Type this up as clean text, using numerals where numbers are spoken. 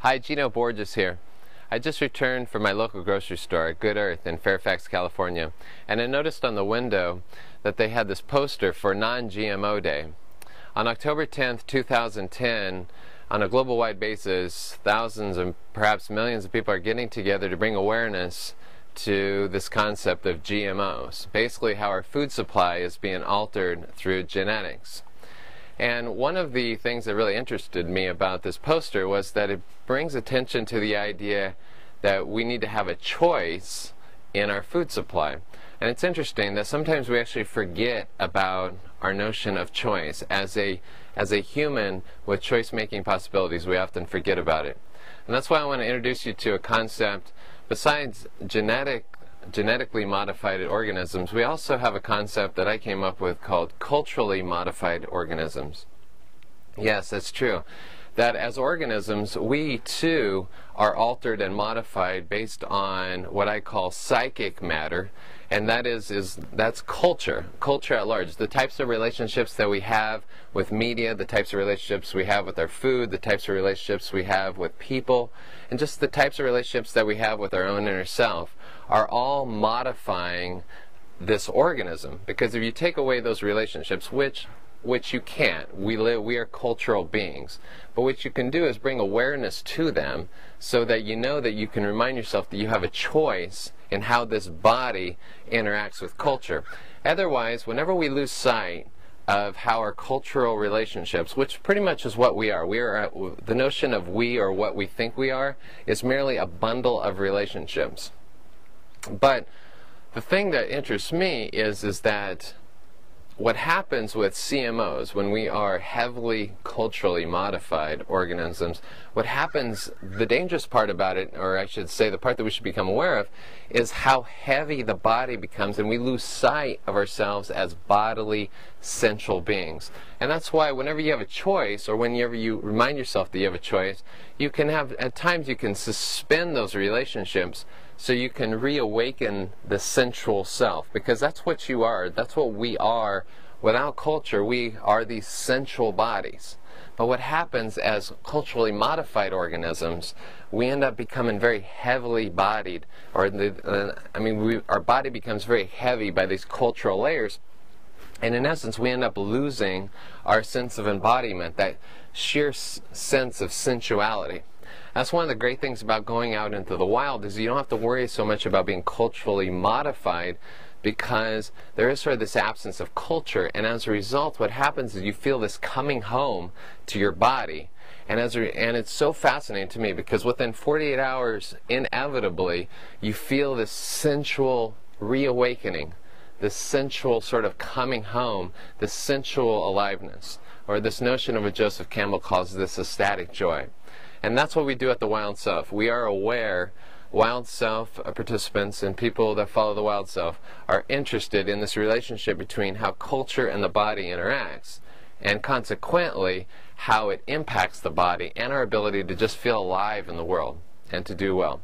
Hi, Gino here. I just returned from my local grocery store at Good Earth in Fairfax, California, and I noticed on the window that they had this poster for Non-GMO Day. On October 10th, 2010, on a global-wide basis, thousands and perhaps millions of people are getting together to bring awareness to this concept of GMOs, basically how our food supply is being altered through genetics. And one of the things that really interested me about this poster was that it brings attention to the idea that we need to have a choice in our food supply. And it's interesting that sometimes we actually forget about our notion of choice. As a human with choice-making possibilities, we often forget about it. And that's why I want to introduce you to a concept. Besides genetically modified organisms, we also have a concept that I came up with called culturally modified organisms. Yes, that's true. That as organisms, we too are altered and modified based on what I call psychic matter, and that's culture at large. The types of relationships that we have with media, the types of relationships we have with our food, the types of relationships we have with people, and just the types of relationships that we have with our own inner self are all modifying this organism. Because if you take away those relationships, which you can't, we are cultural beings, but what you can do is bring awareness to them so that you know that you can remind yourself that you have a choice in how this body interacts with culture. Otherwise, whenever we lose sight of how our cultural relationships, which pretty much is what we are, the notion of we or what we think we are is merely a bundle of relationships. But the thing that interests me is that what happens with CMOs, when we are heavily culturally modified organisms, what happens, the dangerous part about it, or I should say the part that we should become aware of, is how heavy the body becomes, and we lose sight of ourselves as bodily, sensual beings. And that's why whenever you have a choice, or whenever you remind yourself that you have a choice, you can have, at times you can suspend those relationships so you can reawaken the sensual self, because that's what you are, that's what we are. Without culture, we are these sensual bodies. But what happens as culturally modified organisms, we end up becoming very heavily bodied, or our body becomes very heavy by these cultural layers, and in essence we end up losing our sense of embodiment, that sheer sense of sensuality. That's one of the great things about going out into the wild, is you don't have to worry so much about being culturally modified, because there is sort of this absence of culture, and as a result what happens is you feel this coming home to your body. And it's so fascinating to me, because within 48 hours inevitably you feel this sensual reawakening, this sensual sort of coming home, this sensual aliveness, or this notion of what Joseph Campbell calls this ecstatic joy. And that's what we do at the Wild Self. We are aware, Wild Self participants and people that follow the Wild Self are interested in this relationship between how culture and the body interacts, and consequently how it impacts the body and our ability to just feel alive in the world and to do well.